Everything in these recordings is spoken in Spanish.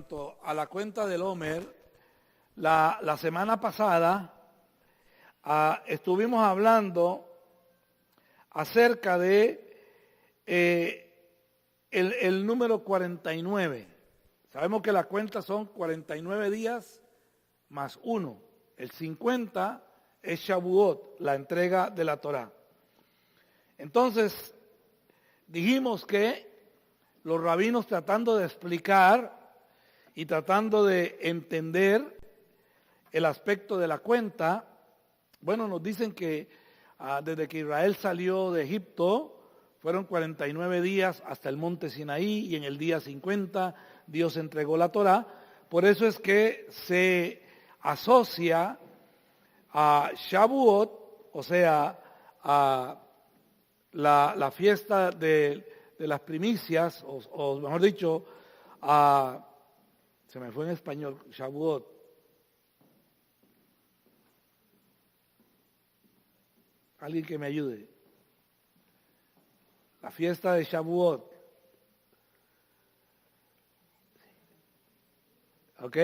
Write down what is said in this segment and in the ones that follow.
cuanto a la cuenta del Homer, la semana pasada estuvimos hablando acerca de el número 49. Sabemos que la cuenta son 49 días más 1. El 50 es Shavuot, la entrega de la Torá. Entonces, dijimos que los rabinos, tratando de explicar y tratando de entender el aspecto de la cuenta, bueno, nos dicen que desde que Israel salió de Egipto, fueron 49 días hasta el monte Sinaí, y en el día 50 Dios entregó la Torá. Por eso es que se asocia a Shavuot, o sea, a la fiesta de las primicias, o mejor dicho, se me fue en español, Shavuot. Alguien que me ayude. La fiesta de Shavuot. ¿Ok?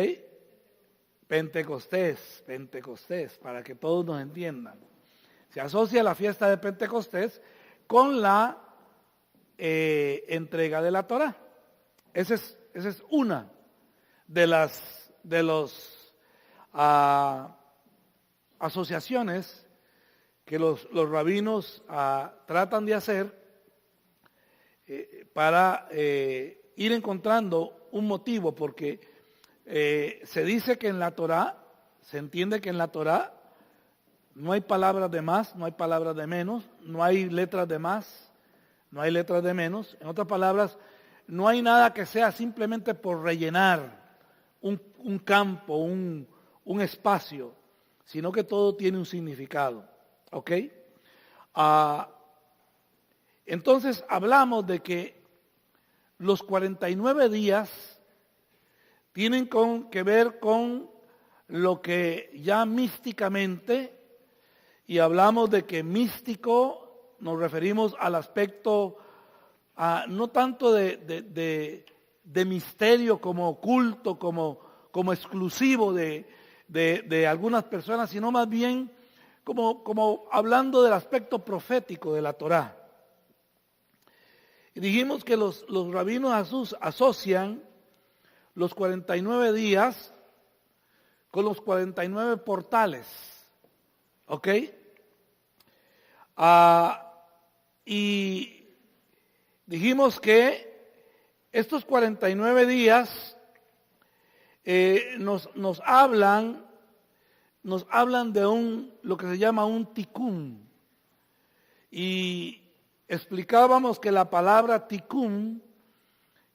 Pentecostés, para que todos nos entiendan. Se asocia la fiesta de Pentecostés con la entrega de la Torá. Esa es una de las asociaciones que los rabinos tratan de hacer para ir encontrando un motivo, porque se dice que en la Torá, se entiende que en la Torá no hay palabras de más, no hay palabras de menos, no hay letras de más, no hay letras de menos. En otras palabras, no hay nada que sea simplemente por rellenar un campo, un espacio, sino que todo tiene un significado. ¿Ok? Entonces hablamos de que los 49 días tienen que ver con lo que ya místicamente, y hablamos de que místico nos referimos al aspecto no tanto de misterio como oculto, como exclusivo de algunas personas, sino más bien como hablando del aspecto profético de la Torá. Y dijimos que los rabinos asocian los 49 días con los 49 portales. ¿Ok? Y dijimos que estos 49 días nos hablan de lo que se llama un tikkun. Y explicábamos que la palabra tikkun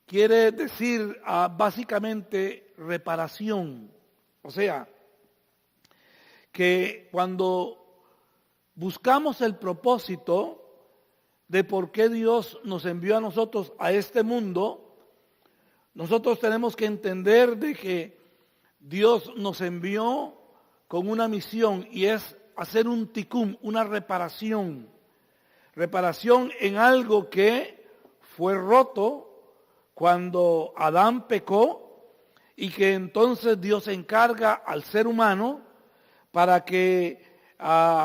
quiere decir básicamente reparación. O sea, que cuando buscamos el propósito de por qué Dios nos envió a nosotros a este mundo, nosotros tenemos que entender de que Dios nos envió con una misión, y es hacer un tikkun, una reparación en algo que fue roto cuando Adán pecó, y que entonces Dios encarga al ser humano para que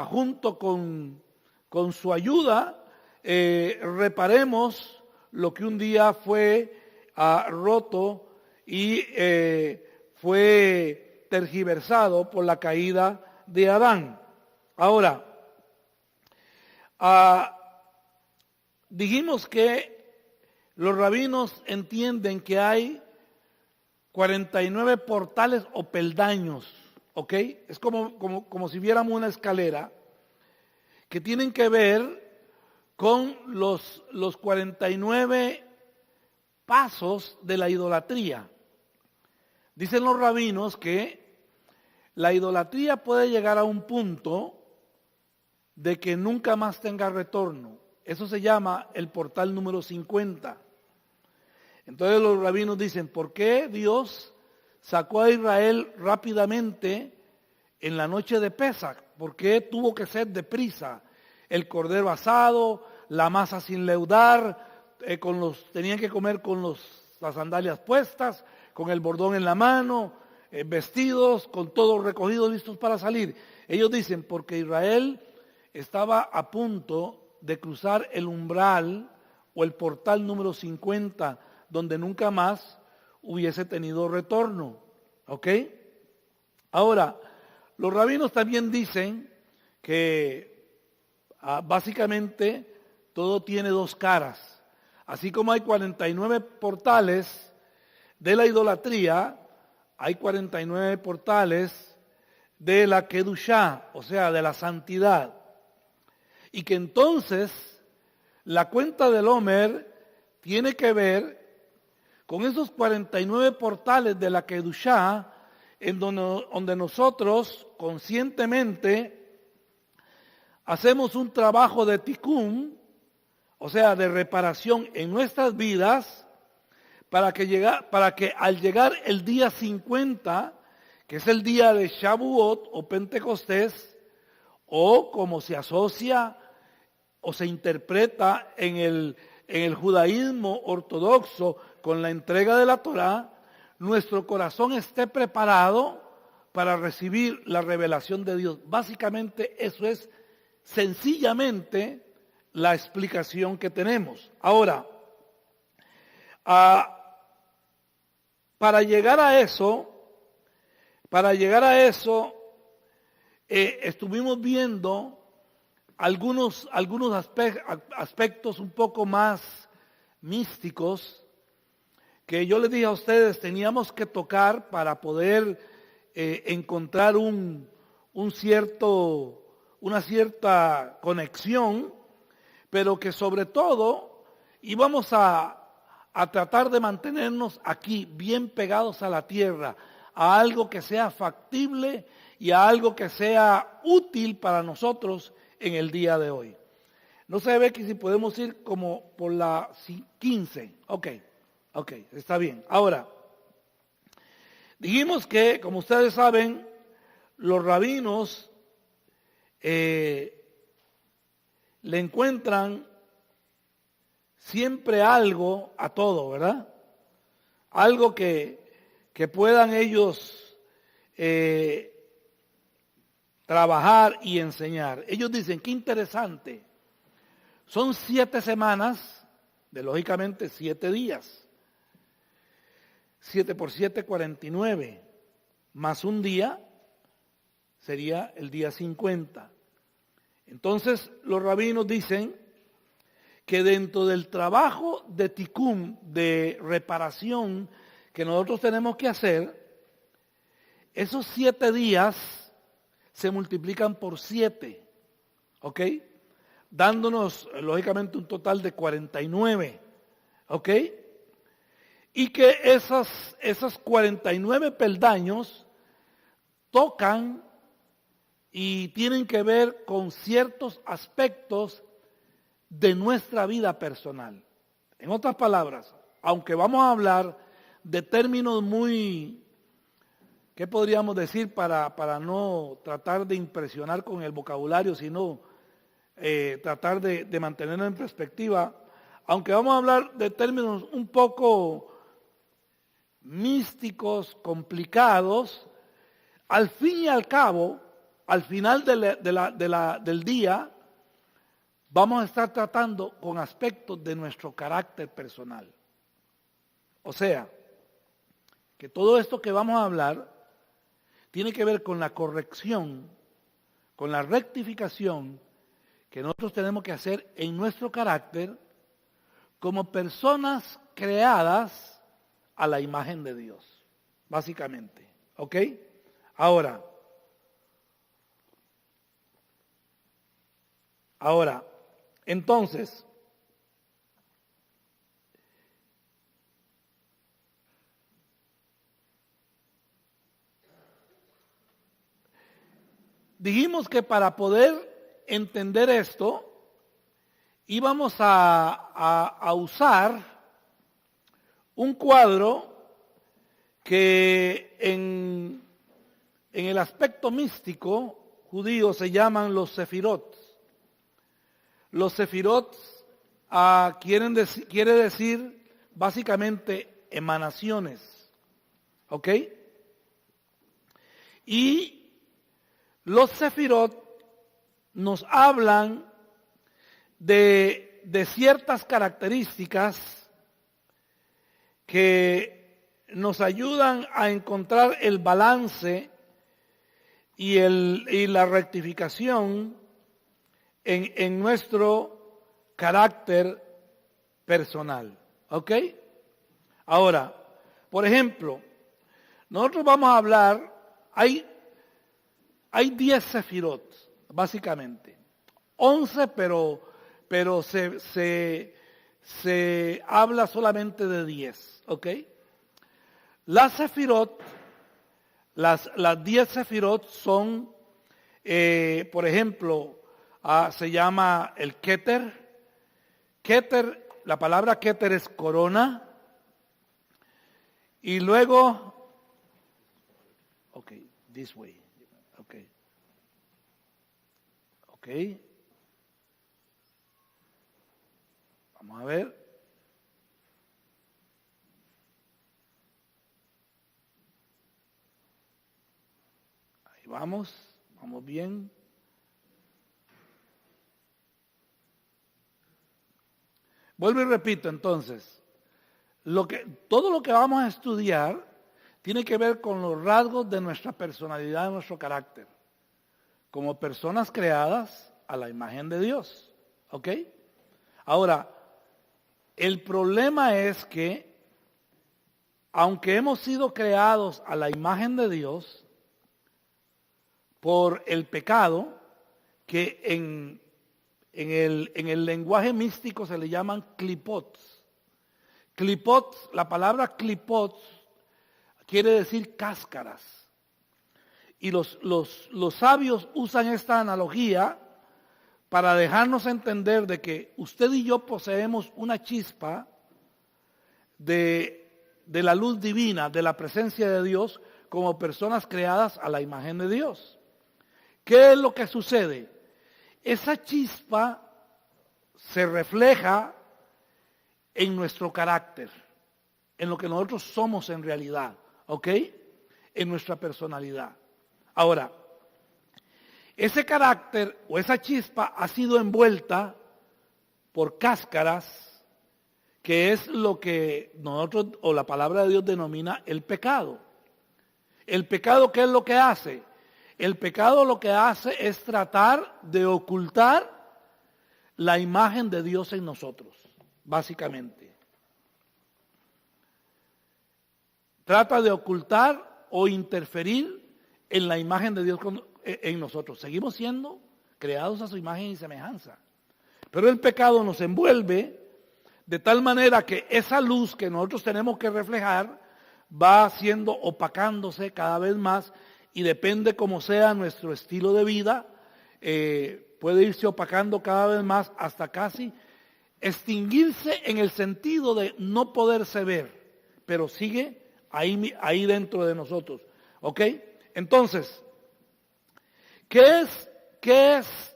junto con su ayuda reparemos lo que un día fue roto y fue tergiversado por la caída de Adán. Ahora, dijimos que los rabinos entienden que hay 49 portales o peldaños, ¿ok? Es como si viéramos una escalera que tienen que ver con los 49 pasos de la idolatría. Dicen los rabinos que la idolatría puede llegar a un punto de que nunca más tenga retorno. Eso se llama el portal número 50. Entonces los rabinos dicen, ¿por qué Dios sacó a Israel rápidamente en la noche de Pesaj? ¿Por qué tuvo que ser deprisa? El cordero asado, la masa sin leudar, tenían que comer con los las sandalias puestas, con el bordón en la mano, vestidos, con todo recogido, listos para salir. Ellos dicen, porque Israel estaba a punto de cruzar el umbral o el portal número 50, donde nunca más hubiese tenido retorno. ¿Ok? Ahora, los rabinos también dicen que básicamente todo tiene dos caras. Así como hay 49 portales de la idolatría, hay 49 portales de la Kedushá, o sea, de la santidad. Y que entonces la cuenta del Omer tiene que ver con esos 49 portales de la Kedushá, en donde nosotros conscientemente hacemos un trabajo de tikkun, o sea, de reparación en nuestras vidas, para que al llegar el día 50, que es el día de Shavuot o Pentecostés, o como se asocia o se interpreta en el judaísmo ortodoxo con la entrega de la Torá, nuestro corazón esté preparado para recibir la revelación de Dios. Básicamente eso es sencillamente la explicación que tenemos. Ahora, para llegar a eso, estuvimos viendo algunos aspectos un poco más místicos que yo les dije a ustedes teníamos que tocar para poder encontrar una cierta conexión, pero que sobre todo íbamos a tratar de mantenernos aquí bien pegados a la tierra, a algo que sea factible y a algo que sea útil para nosotros en el día de hoy. No se ve que si podemos ir como por la 15. Ok, está bien. Ahora, dijimos que, como ustedes saben, los rabinos le encuentran siempre algo a todo, ¿verdad? Algo que puedan ellos trabajar y enseñar. Ellos dicen, qué interesante. Son 7 semanas, de lógicamente 7 días. 7 por 7, 49, más un día sería el día 50. Entonces los rabinos dicen que dentro del trabajo de tikkun, de reparación que nosotros tenemos que hacer, esos 7 días se multiplican por 7, ¿ok? Dándonos lógicamente un total de 49, ¿ok? Y que esos 49 peldaños tocan y tienen que ver con ciertos aspectos de nuestra vida personal. En otras palabras, aunque vamos a hablar de términos muy, ¿qué podríamos decir para no tratar de impresionar con el vocabulario, sino tratar de mantenerlo en perspectiva? Aunque vamos a hablar de términos un poco místicos, complicados, al fin y al cabo, al final del día, vamos a estar tratando con aspectos de nuestro carácter personal. O sea, que todo esto que vamos a hablar tiene que ver con la corrección, con la rectificación que nosotros tenemos que hacer en nuestro carácter como personas creadas a la imagen de Dios, básicamente. ¿Ok? Ahora, entonces, dijimos que para poder entender esto, íbamos a usar un cuadro que en el aspecto místico judío se llaman los sefirot. Los sefirot quiere decir básicamente emanaciones. ¿Ok? Y los sefirot nos hablan de ciertas características que nos ayudan a encontrar el balance y la rectificación en nuestro carácter personal. ¿Ok? Ahora, por ejemplo, nosotros vamos a hablar, hay 10 sefirot, básicamente. 11, pero se habla solamente de 10, ¿ok? Las sefirot, las 10 sefirot son, por ejemplo, se llama el Keter. Keter, la palabra Keter es corona. Y luego, ok, this way, ok. Ok. Vamos a ver. Ahí vamos bien. Vuelvo y repito entonces. Todo lo que vamos a estudiar tiene que ver con los rasgos de nuestra personalidad, de nuestro carácter, como personas creadas a la imagen de Dios. ¿Ok? Ahora, el problema es que, aunque hemos sido creados a la imagen de Dios, por el pecado, que en el lenguaje místico se le llaman clipots. Clipots, la palabra clipots quiere decir cáscaras. Y los sabios usan esta analogía para dejarnos entender de que usted y yo poseemos una chispa de la luz divina, de la presencia de Dios, como personas creadas a la imagen de Dios. ¿Qué es lo que sucede? Esa chispa se refleja en nuestro carácter, en lo que nosotros somos en realidad, ¿ok? En nuestra personalidad. Ahora, ese carácter o esa chispa ha sido envuelta por cáscaras, que es lo que nosotros o la palabra de Dios denomina el pecado. ¿El pecado qué es lo que hace? El pecado lo que hace es tratar de ocultar la imagen de Dios en nosotros, básicamente. Trata de ocultar o interferir en la imagen de Dios en nosotros. Seguimos siendo creados a su imagen y semejanza. Pero el pecado nos envuelve de tal manera que esa luz que nosotros tenemos que reflejar va siendo opacándose cada vez más, y depende cómo sea nuestro estilo de vida, puede irse opacando cada vez más hasta casi extinguirse en el sentido de no poderse ver, pero sigue ahí dentro de nosotros. ¿Ok? Entonces, ¿qué es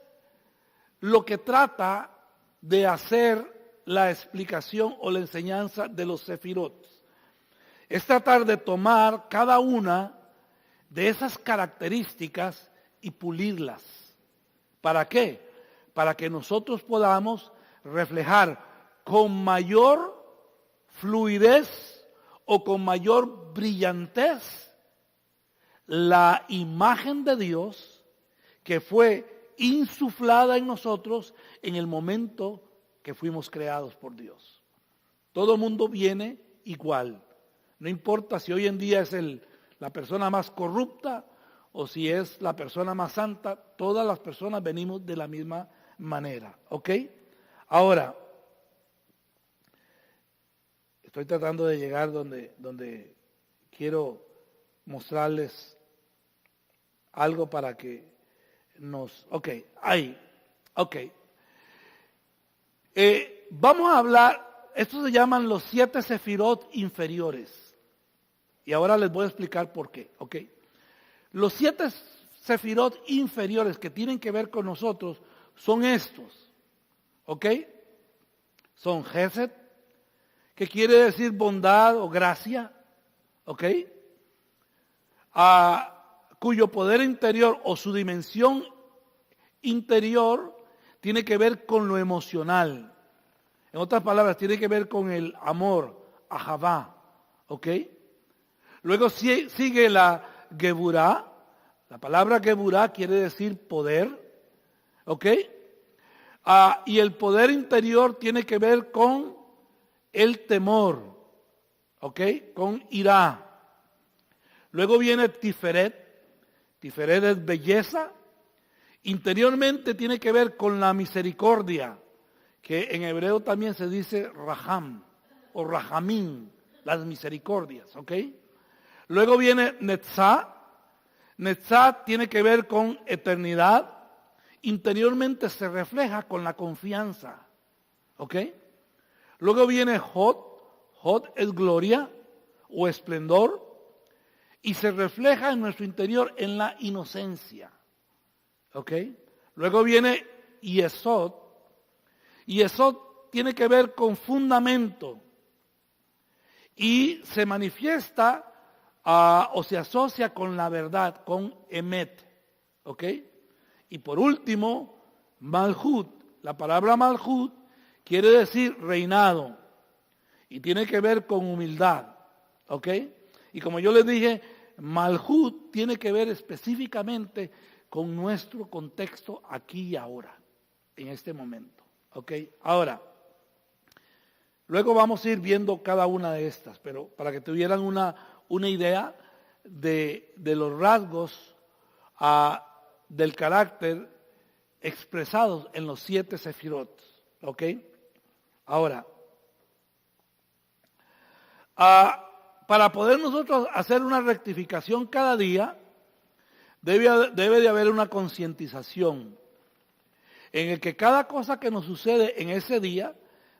lo que trata de hacer la explicación o la enseñanza de los sefirot? Es tratar de tomar cada una de esas características y pulirlas. ¿Para qué? Para que nosotros podamos reflejar con mayor fluidez o con mayor brillantez la imagen de Dios que fue insuflada en nosotros en el momento que fuimos creados por Dios. Todo el mundo viene igual. No importa si hoy en día es la persona más corrupta o si es la persona más santa, todas las personas venimos de la misma manera. ¿Ok? Ahora, estoy tratando de llegar donde quiero mostrarles algo para que ok, ahí, ok. Vamos a hablar, estos se llaman los 7 sefirot inferiores. Y ahora les voy a explicar por qué, ¿ok? Los 7 sefirot inferiores que tienen que ver con nosotros son estos, ¿ok? Son Gesed, que quiere decir bondad o gracia, ¿ok? Cuyo poder interior o su dimensión interior tiene que ver con lo emocional. En otras palabras, tiene que ver con el amor, ahavá, ¿ok? Luego sigue la geburá. La palabra geburá quiere decir poder, ¿ok? Y el poder interior tiene que ver con el temor, ¿ok? Con irá. Luego viene Tiferet. Tiferet es belleza. Interiormente tiene que ver con la misericordia, que en hebreo también se dice Raham o Rahamín, las misericordias, ¿ok? Luego viene Netzah. Netzah tiene que ver con eternidad. Interiormente se refleja con la confianza, ¿ok? Luego viene Hod. Hod es gloria o esplendor y se refleja en nuestro interior en la inocencia, ¿ok? Luego viene Yesod. Yesod tiene que ver con fundamento y se manifiesta o se asocia con la verdad, con Emet, ¿ok? Y por último, Malhut. La palabra Malhut quiere decir reinado y tiene que ver con humildad, ¿ok? Y como yo les dije, Malhut tiene que ver específicamente con nuestro contexto aquí y ahora, en este momento, ¿ok? Ahora, luego vamos a ir viendo cada una de estas, pero para que tuvieran una idea de los rasgos del carácter expresados en los 7 sefirot, ¿ok? Ahora, para poder nosotros hacer una rectificación cada día, debe de haber una concientización en el que cada cosa que nos sucede en ese día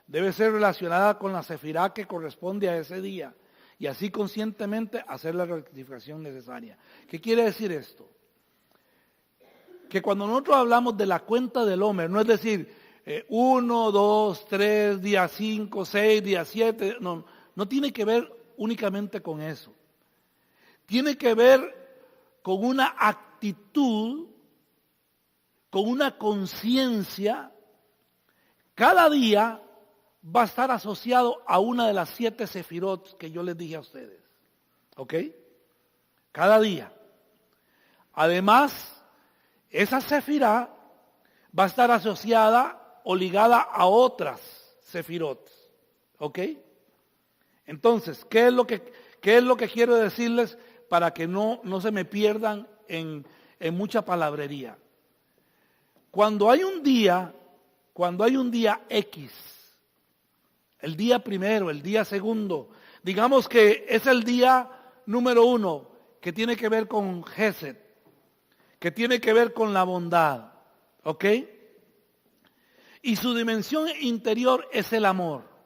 debe ser relacionada con la sefirá que corresponde a ese día y así conscientemente hacer la rectificación necesaria. ¿Qué quiere decir esto? Que cuando nosotros hablamos de la cuenta del Omer, no es decir 1, 2, 3, día 5, 6, día 7, no tiene que ver únicamente con eso. Tiene que ver con una actitud, con una conciencia. Cada día va a estar asociado a una de las 7 sefirot que yo les dije a ustedes. ¿Ok? Cada día. Además, esa sefirá va a estar asociada o ligada a otras sefirot. ¿Ok? Entonces, ¿qué es lo que quiero decirles para que no se me pierdan en mucha palabrería? Cuando hay un día X, el día primero, el día segundo, digamos que es el día número 1 que tiene que ver con Gesed, que tiene que ver con la bondad, ¿ok? Y su dimensión interior es el amor.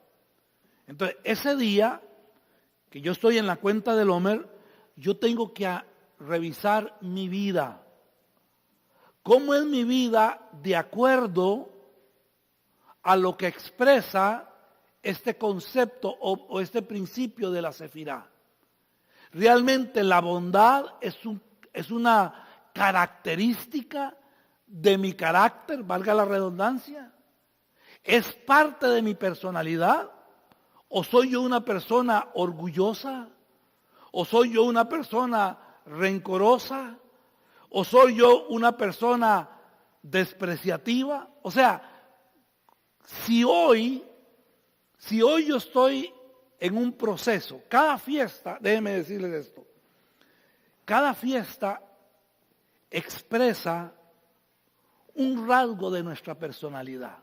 Entonces, ese día que yo estoy en la cuenta del Omer, yo tengo que revisar mi vida. ¿Cómo es mi vida de acuerdo a lo que expresa este concepto o este principio de la sefirá? Realmente la bondad es una característica de mi carácter, valga la redundancia. ¿Es parte de mi personalidad? ¿O soy yo una persona orgullosa? ¿O soy yo una persona rencorosa? ¿O soy yo una persona despreciativa? O sea, si hoy yo estoy en un proceso, cada fiesta, déjenme decirles esto, cada fiesta expresa un rasgo de nuestra personalidad.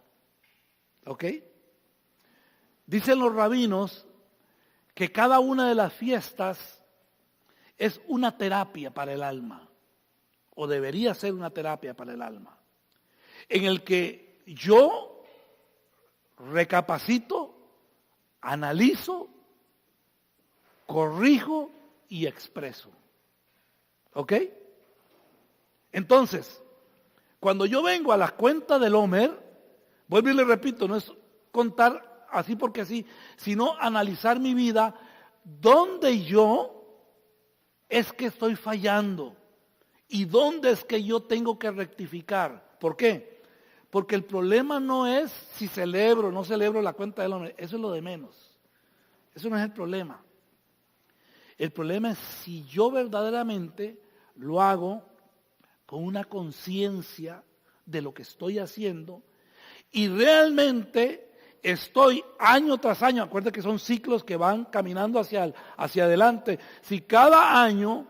¿Ok? Dicen los rabinos que cada una de las fiestas es una terapia para el alma, o debería ser una terapia para el alma, en el que yo recapacito, analizo, corrijo y expreso. ¿Ok? Entonces, cuando yo vengo a la cuenta del Omer, vuelvo y le repito, no es contar así porque sí, sino analizar mi vida, dónde yo es que estoy fallando y dónde es que yo tengo que rectificar. ¿Por qué? Porque el problema no es si celebro o no celebro la cuenta del hombre, eso es lo de menos. Eso no es el problema. El problema es si yo verdaderamente lo hago con una conciencia de lo que estoy haciendo y realmente estoy año tras año, acuérdense que son ciclos que van caminando hacia adelante. Si cada año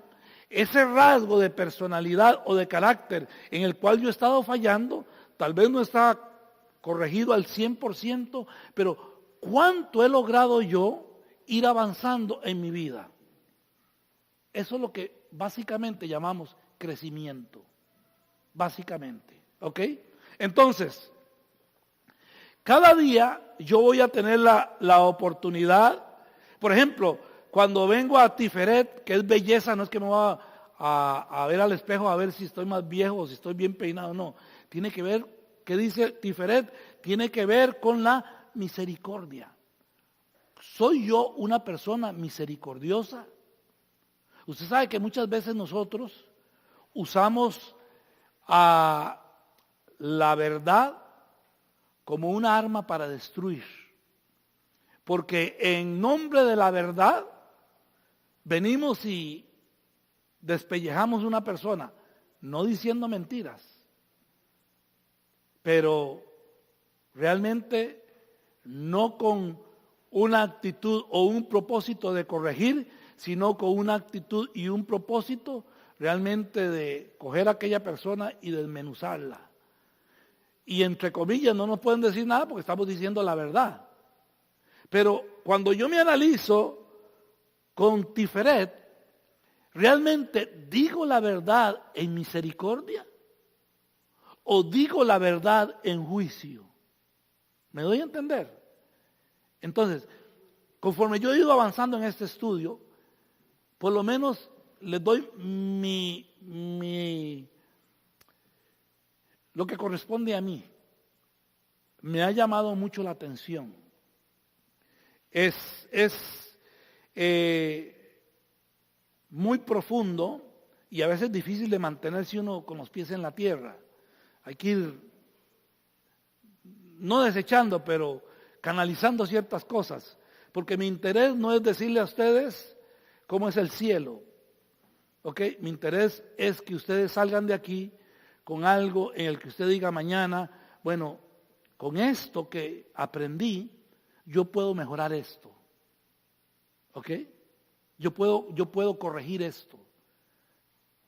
ese rasgo de personalidad o de carácter en el cual yo he estado fallando, tal vez no está corregido al 100%, pero ¿cuánto he logrado yo ir avanzando en mi vida? Eso es lo que básicamente llamamos crecimiento. Básicamente, ¿ok? Entonces, cada día yo voy a tener la oportunidad, por ejemplo, cuando vengo a Tiferet, que es belleza, no es que me voy a ver al espejo a ver si estoy más viejo o si estoy bien peinado, no. Tiene que ver, ¿qué dice Tiferet? Tiene que ver con la misericordia. ¿Soy yo una persona misericordiosa? Usted sabe que muchas veces nosotros usamos a la verdad como una arma para destruir. Porque en nombre de la verdad venimos y despellejamos una persona, no diciendo mentiras, pero realmente no con una actitud o un propósito de corregir, sino con una actitud y un propósito realmente de coger a aquella persona y desmenuzarla. Y entre comillas no nos pueden decir nada porque estamos diciendo la verdad. Pero cuando yo me analizo con Tiferet, ¿realmente digo la verdad en misericordia? ¿O digo la verdad en juicio? ¿Me doy a entender? Entonces, conforme yo he ido avanzando en este estudio, por lo menos les doy lo que corresponde a mí. Me ha llamado mucho la atención. Es muy profundo y a veces difícil de mantenerse uno con los pies en la tierra. Hay que ir, no desechando, pero canalizando ciertas cosas. Porque mi interés no es decirle a ustedes cómo es el cielo. ¿Ok? Mi interés es que ustedes salgan de aquí con algo en el que usted diga mañana, bueno, con esto que aprendí, yo puedo mejorar esto. ¿Ok? Yo puedo corregir esto.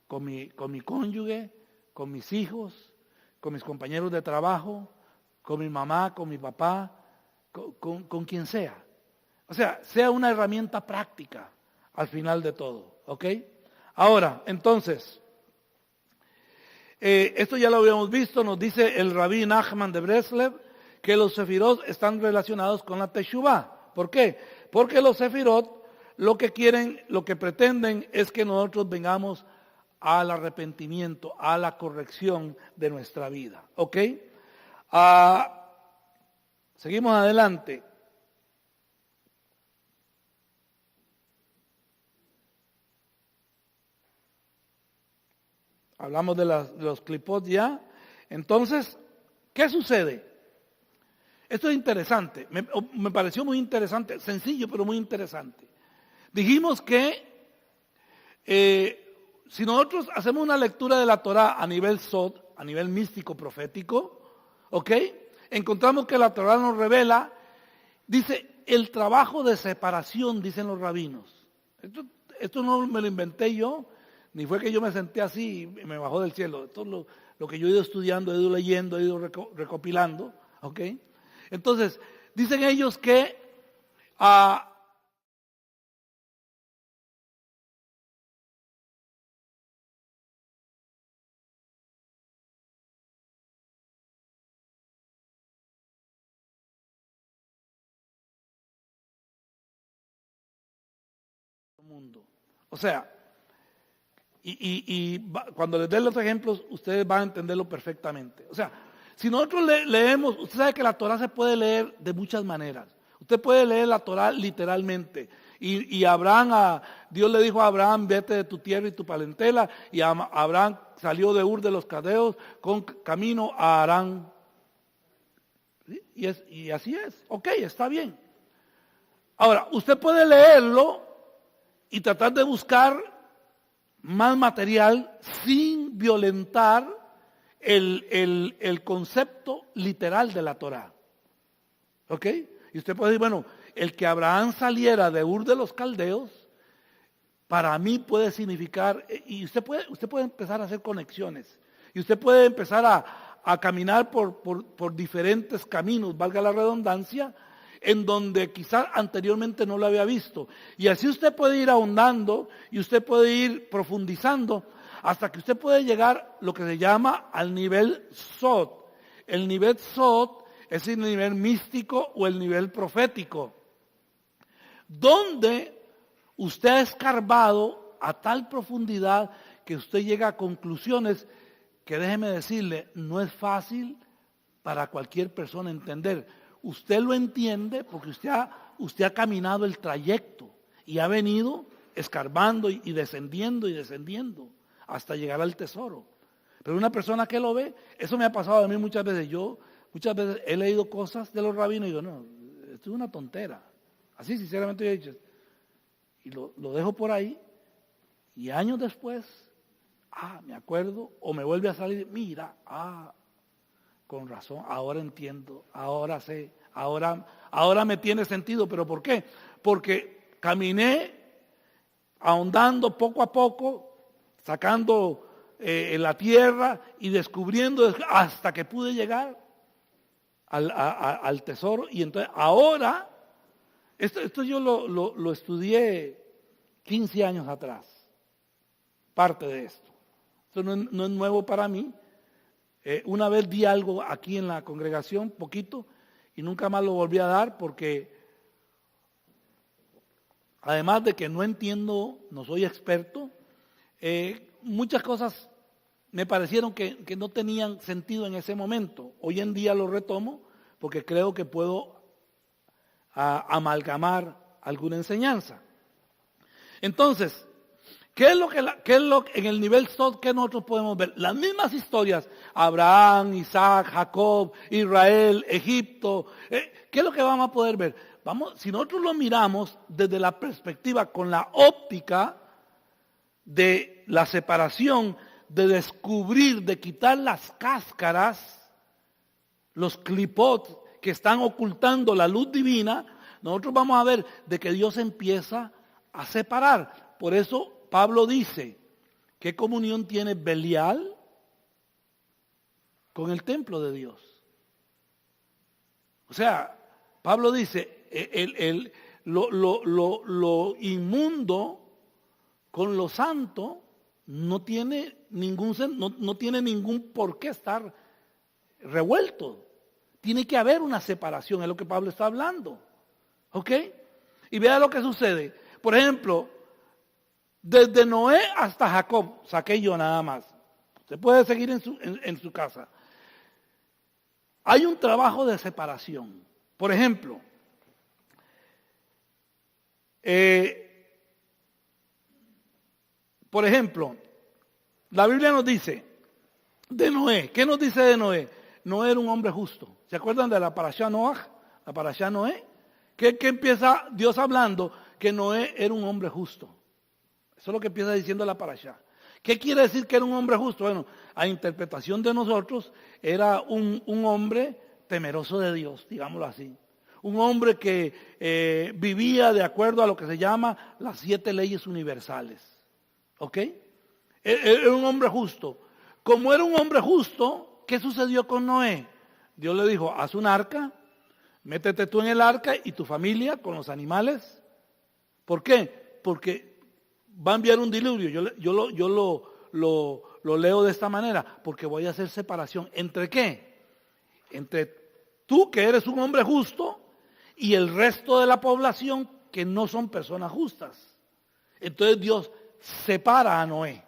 Con mi cónyuge, con mis hijos, con mis compañeros de trabajo, con mi mamá, con mi papá, con quien sea. O sea una herramienta práctica al final de todo. ¿Ok? Ahora, entonces, esto ya lo habíamos visto, nos dice el Rabí Nachman de Breslev, que los sefirot están relacionados con la Teshuvah. ¿Por qué? Porque los sefirot lo que quieren, lo que pretenden es que nosotros vengamos al arrepentimiento, a la corrección de nuestra vida. ¿Ok? Seguimos adelante. Hablamos de los clipot ya. Entonces, ¿qué sucede? Esto es interesante, me pareció muy interesante, sencillo pero muy interesante. Dijimos que si nosotros hacemos una lectura de la Torah a nivel Sod, a nivel místico profético, ¿ok? Encontramos que la Torah nos revela, dice, el trabajo de separación, dicen los rabinos. Esto no me lo inventé yo, ni fue que yo me senté así y me bajó del cielo. Esto es lo que yo he ido estudiando, he ido leyendo, he ido recopilando, ¿ok? Entonces, dicen ellos que mundo. O sea, cuando les dé los ejemplos, ustedes van a entenderlo perfectamente. O sea, si nosotros leemos, usted sabe que la Torah se puede leer de muchas maneras. Usted puede leer la Torá literalmente. Y Abraham, Dios le dijo a Abraham, vete de tu tierra y tu parentela. Y Abraham salió de Ur de los Caldeos con camino a Harán. ¿Sí? Y así es. Ok, está bien. Ahora, usted puede leerlo y tratar de buscar más material sin violentar el concepto literal de la Torá. ¿Ok? Y usted puede decir, bueno, el que Abraham saliera de Ur de los Caldeos, para mí puede significar, y usted puede empezar a hacer conexiones, y usted puede empezar a caminar por diferentes caminos, valga la redundancia, en donde quizás anteriormente no lo había visto. Y así usted puede ir ahondando y usted puede ir profundizando hasta que usted puede llegar lo que se llama al nivel Sod. El nivel Sod es el nivel místico o el nivel profético, donde usted ha escarbado a tal profundidad que usted llega a conclusiones que, déjeme decirle, no es fácil para cualquier persona entender. Usted lo entiende porque usted ha caminado el trayecto y ha venido escarbando y descendiendo hasta llegar al tesoro. Pero una persona que lo ve, eso me ha pasado a mí muchas veces. Yo muchas veces he leído cosas de los rabinos y digo, no, esto es una tontera. Así sinceramente yo he dicho. Y lo dejo por ahí y años después, me acuerdo o me vuelve a salir, mira, con razón, ahora entiendo, ahora sé, ahora me tiene sentido. ¿Pero por qué? Porque caminé ahondando poco a poco, sacando la tierra y descubriendo hasta que pude llegar al tesoro. Y entonces ahora, esto yo lo estudié 15 años atrás, parte de esto. Esto no es nuevo para mí. Una vez di algo aquí en la congregación, poquito, y nunca más lo volví a dar porque además de que no entiendo, no soy experto, muchas cosas me parecieron que no tenían sentido en ese momento. Hoy en día lo retomo porque creo que puedo amalgamar alguna enseñanza. Entonces, ¿qué es lo en el nivel Sod que nosotros podemos ver? Las mismas historias, Abraham, Isaac, Jacob, Israel, Egipto. ¿Qué es lo que vamos a poder ver? Si nosotros lo miramos desde la perspectiva, con la óptica de la separación, de descubrir, de quitar las cáscaras, los clipot que están ocultando la luz divina, nosotros vamos a ver de que Dios empieza a separar. Por eso Pablo dice, ¿qué comunión tiene Belial con el templo de Dios? O sea, Pablo dice, lo inmundo con lo santo no tiene ningún por qué estar revuelto. Tiene que haber una separación, es lo que Pablo está hablando. ¿Ok? Y vea lo que sucede. Por ejemplo, desde Noé hasta Jacob, saqué yo nada más. Usted puede seguir en su casa. Hay un trabajo de separación. Por ejemplo, la Biblia nos dice de Noé. ¿Qué nos dice de Noé? Noé era un hombre justo. ¿Se acuerdan de la parashá Noaj? La parashá Noé. ¿Qué empieza Dios hablando? Que Noé era un hombre justo. Eso es lo que empieza diciendo la parashá. ¿Qué quiere decir que era un hombre justo? Bueno, a interpretación de nosotros, era un hombre temeroso de Dios, digámoslo así. Un hombre que vivía de acuerdo a lo que se llama las 7 leyes universales. ¿Ok? Era un hombre justo. Como era un hombre justo, ¿qué sucedió con Noé? Dios le dijo, haz un arca, métete tú en el arca y tu familia con los animales. ¿Por qué? Porque va a enviar un diluvio. Yo lo leo de esta manera, porque voy a hacer separación. ¿Entre qué? Entre tú, que eres un hombre justo, y el resto de la población que no son personas justas. Entonces Dios separa a Noé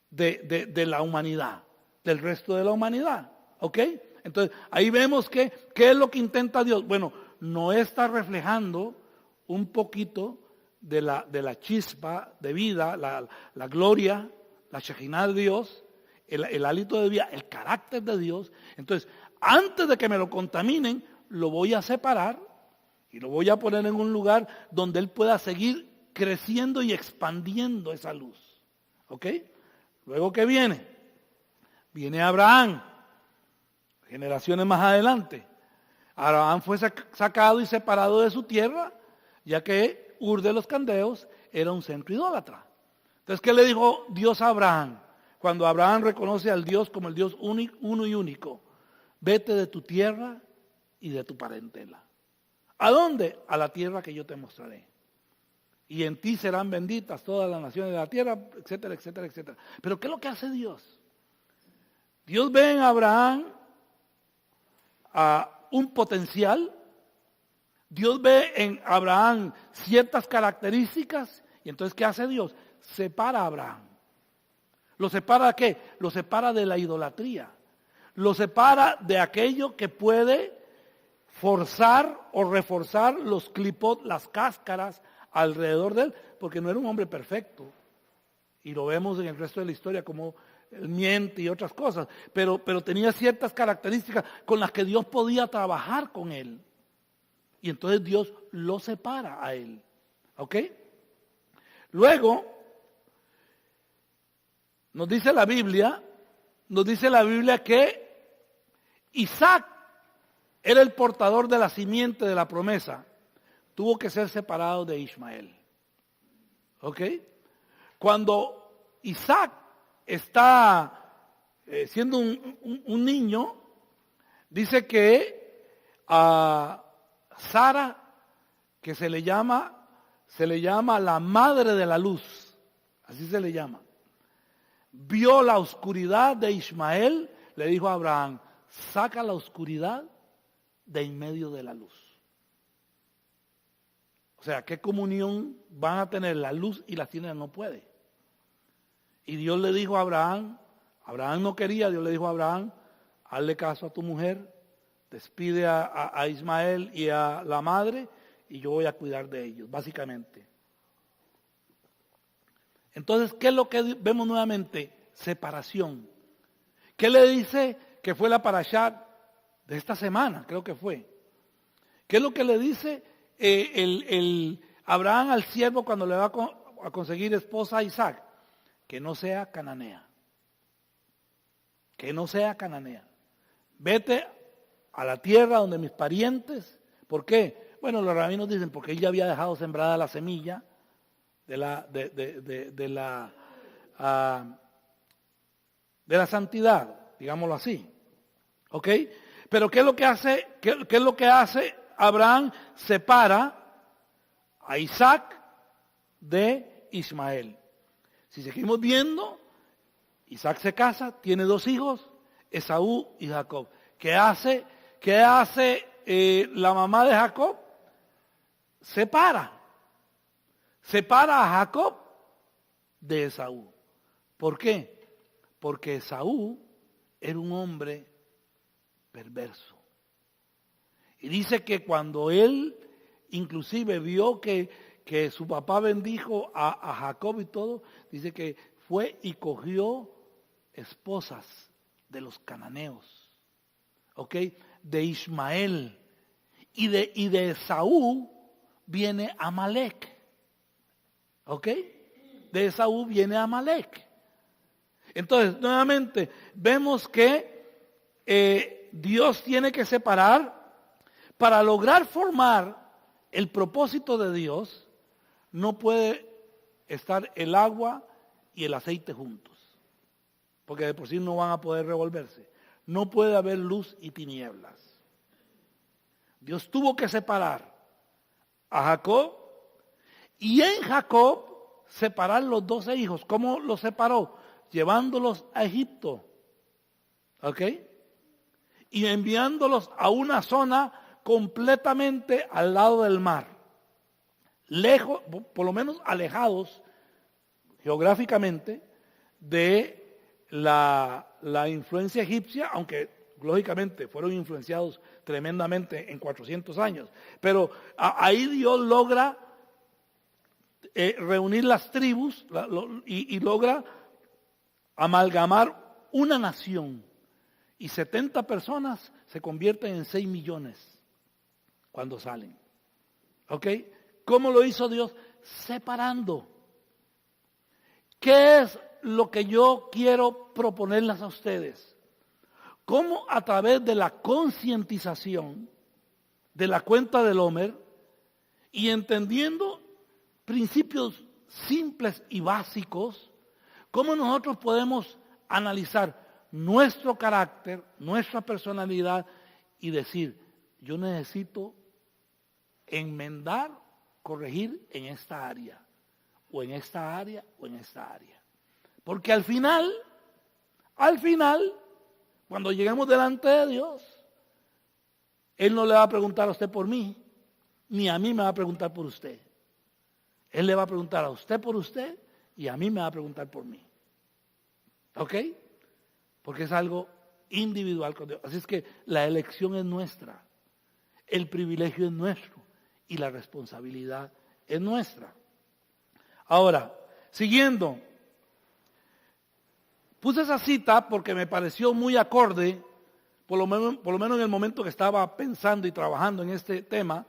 de la humanidad, del resto de la humanidad. ¿Ok? Entonces ahí vemos que ¿qué es lo que intenta Dios? Bueno, Noé está reflejando un poquito de la chispa de vida, la gloria, la Shejinah de Dios, el hálito de vida, el carácter de Dios. Entonces, antes de que me lo contaminen, lo voy a separar y lo voy a poner en un lugar donde él pueda seguir creciendo y expandiendo esa luz. ¿Ok? Luego, ¿qué viene? Viene Abraham, generaciones más adelante. Abraham fue sacado y separado de su tierra, ya que Ur de los Caldeos era un centro idólatra. Entonces, ¿qué le dijo Dios a Abraham? Cuando Abraham reconoce al Dios como el Dios uno y único: vete de tu tierra y de tu parentela. ¿A dónde? A la tierra que yo te mostraré. Y en ti serán benditas todas las naciones de la tierra, etcétera, etcétera, etcétera. Pero ¿qué es lo que hace Dios? Dios ve en Abraham un potencial. Dios ve en Abraham ciertas características. Y entonces, ¿qué hace Dios? Separa a Abraham. ¿Lo separa de qué? Lo separa de la idolatría. Lo separa de aquello que puede forzar o reforzar los clipot, las cáscaras alrededor de él, porque no era un hombre perfecto. Y lo vemos en el resto de la historia como él miente y otras cosas, pero tenía ciertas características con las que Dios podía trabajar con él. Y entonces Dios lo separa a él. ¿Ok? Luego, nos dice la Biblia que Isaac era el portador de la simiente de la promesa. Tuvo que ser separado de Ismael. ¿Ok? Cuando Isaac está siendo un niño, dice que a Sara, que se le llama la madre de la luz, así se le llama, vio la oscuridad de Ismael, le dijo a Abraham: saca la oscuridad de en medio de la luz. O sea, ¿qué comunión van a tener la luz y las tinieblas? No puede. Y Dios le dijo a Abraham no quería, Dios le dijo a Abraham: hazle caso a tu mujer, despide a Ismael y a la madre, y yo voy a cuidar de ellos, básicamente. Entonces, ¿qué es lo que vemos nuevamente? Separación. ¿Qué le dice que fue la parashá de esta semana? Creo que fue. ¿Qué es lo que le dice Abraham al siervo cuando le va a conseguir esposa a Isaac? Que no sea cananea. Que no sea cananea. Vete a la tierra donde mis parientes. ¿Por qué? Bueno, los rabinos dicen porque él ya había dejado sembrada la semilla de la santidad, digámoslo así. ¿Ok? Pero ¿qué es lo que hace? ¿Qué es lo que hace Abraham? Separa a Isaac de Ismael. Si seguimos viendo, Isaac se casa, tiene 2 hijos, Esaú y Jacob. ¿Qué hace la mamá de Jacob? Separa a Jacob de Esaú. ¿Por qué? Porque Esaú era un hombre perverso. Y dice que cuando él inclusive vio que su papá bendijo a Jacob y todo, dice que fue y cogió esposas de los cananeos, ¿ok? De Ismael. Y de Esaú viene Amalek, ¿ok? De Esaú viene Amalek. Entonces, nuevamente, vemos que Dios tiene que separar para lograr formar el propósito de Dios. No puede estar el agua y el aceite juntos, porque de por sí no van a poder revolverse. No puede haber luz y tinieblas. Dios tuvo que separar a Jacob y en Jacob separar los 12 hijos. ¿Cómo los separó? Llevándolos a Egipto, ¿ok? Y enviándolos a una zona completamente al lado del mar, lejos, por lo menos alejados geográficamente de la influencia egipcia, aunque lógicamente fueron influenciados tremendamente en 400 años. Pero ahí Dios logra reunir las tribus y logra amalgamar una nación. Y 70 personas se convierten en 6 millones cuando salen. ¿Ok? ¿Cómo lo hizo Dios? Separando. ¿Qué es lo que yo quiero proponerles a ustedes? ¿Cómo a través de la concientización de la cuenta del Homer y entendiendo principios simples y básicos, cómo nosotros podemos analizar nuestro carácter, nuestra personalidad y decir, yo necesito enmendar, corregir en esta área, o en esta área, o en esta área. Porque al final, cuando lleguemos delante de Dios, Él no le va a preguntar a usted por mí, ni a mí me va a preguntar por usted. Él le va a preguntar a usted por usted y a mí me va a preguntar por mí. ¿Ok? Porque es algo individual con Dios. Así es que la elección es nuestra, el privilegio es nuestro y la responsabilidad es nuestra. Ahora, siguiendo, puse esa cita porque me pareció muy acorde, por lo menos en el momento que estaba pensando y trabajando en este tema,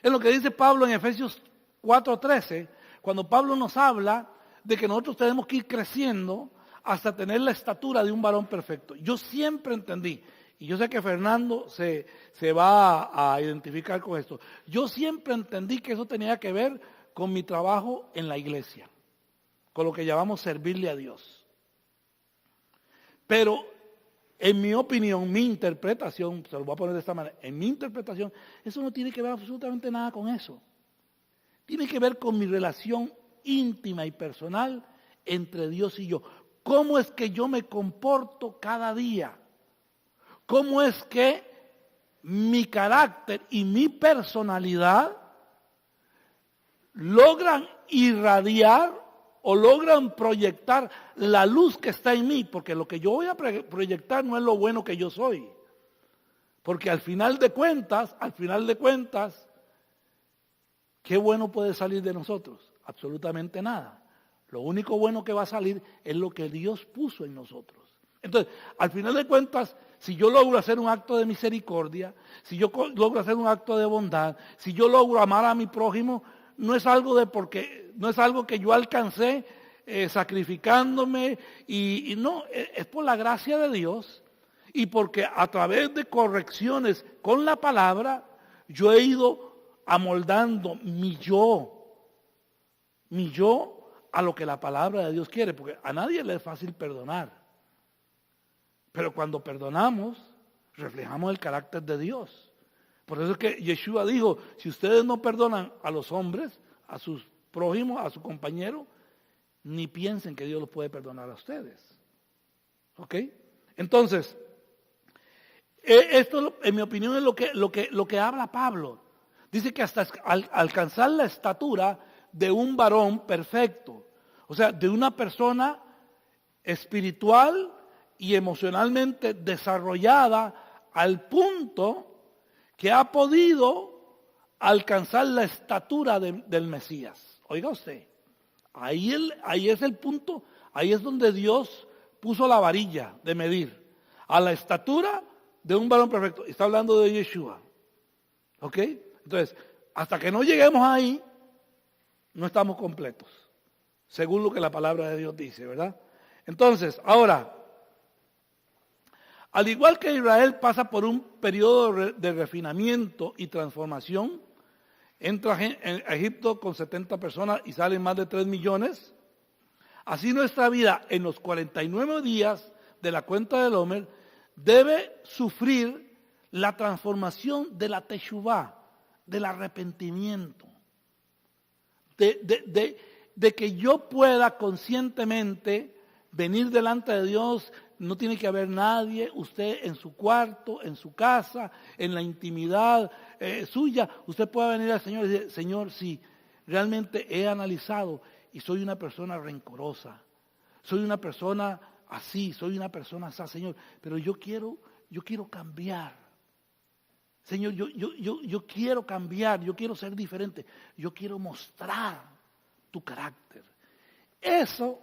en lo que dice Pablo en Efesios 4:13, cuando Pablo nos habla de que nosotros tenemos que ir creciendo hasta tener la estatura de un varón perfecto. Yo siempre entendí, y yo sé que Fernando se va a identificar con esto, yo siempre entendí que eso tenía que ver con mi trabajo en la iglesia, con lo que llamamos servirle a Dios. Pero en mi opinión, mi interpretación, se lo voy a poner de esta manera, en mi interpretación, eso no tiene que ver absolutamente nada con eso. Tiene que ver con mi relación íntima y personal entre Dios y yo. ¿Cómo es que yo me comporto cada día? ¿Cómo es que mi carácter y mi personalidad logran irradiar o logran proyectar la luz que está en mí? Porque lo que yo voy a proyectar no es lo bueno que yo soy. Porque al final de cuentas, ¿qué bueno puede salir de nosotros? Absolutamente nada. Lo único bueno que va a salir es lo que Dios puso en nosotros. Entonces, al final de cuentas, si yo logro hacer un acto de misericordia, si yo logro hacer un acto de bondad, si yo logro amar a mi prójimo, no es algo que yo alcancé sacrificándome y no, es por la gracia de Dios y porque a través de correcciones con la palabra, yo he ido amoldando mi yo a lo que la palabra de Dios quiere, porque a nadie le es fácil perdonar. Pero cuando perdonamos, reflejamos el carácter de Dios. Por eso es que Yeshua dijo, si ustedes no perdonan a los hombres, a sus prójimos, a su compañero, ni piensen que Dios los puede perdonar a ustedes. ¿Ok? Entonces, esto en mi opinión es lo que habla Pablo. Dice que hasta alcanzar la estatura de un varón perfecto. O sea, de una persona espiritual y emocionalmente desarrollada al punto que ha podido alcanzar la estatura del Mesías. Oiga usted, ahí es el punto, ahí es donde Dios puso la varilla de medir. A la estatura de un varón perfecto. Está hablando de Yeshua. ¿Ok? Entonces, hasta que no lleguemos ahí, no estamos completos, según lo que la palabra de Dios dice, ¿verdad? Entonces, ahora, al igual que Israel pasa por un periodo de refinamiento y transformación, entra a Egipto con 70 personas y salen más de 3 millones, así nuestra vida en los 49 días de la cuenta del Homer debe sufrir la transformación de la teshuvá, del arrepentimiento. De que yo pueda conscientemente venir delante de Dios, no tiene que haber nadie, usted en su cuarto, en su casa, en la intimidad suya, usted puede venir al Señor y decir, Señor, sí, realmente he analizado y soy una persona rencorosa, soy una persona así, soy una persona así, Señor, pero yo quiero yo quiero cambiar. Señor, yo quiero cambiar, yo quiero ser diferente, yo quiero mostrar tu carácter. Eso,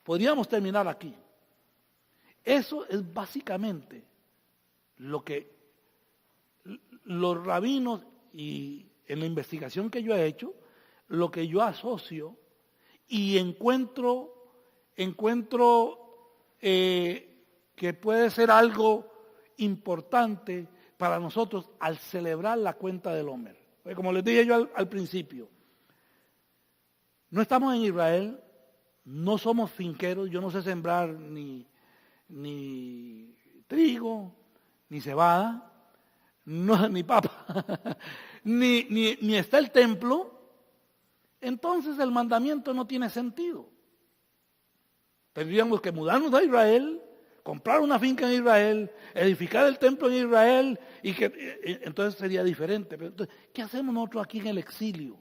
podríamos terminar aquí. Eso es básicamente lo que los rabinos, y en la investigación que yo he hecho, lo que yo asocio y encuentro que puede ser algo importante para nosotros al celebrar la cuenta del Omer. Porque como les dije yo al principio, no estamos en Israel, no somos finqueros, yo no sé sembrar ni trigo, ni cebada, ni papa, ni está el templo. Entonces el mandamiento no tiene sentido. Tendríamos que mudarnos a Israel, comprar una finca en Israel, edificar el templo en Israel, entonces sería diferente. Pero entonces, ¿qué hacemos nosotros aquí en el exilio?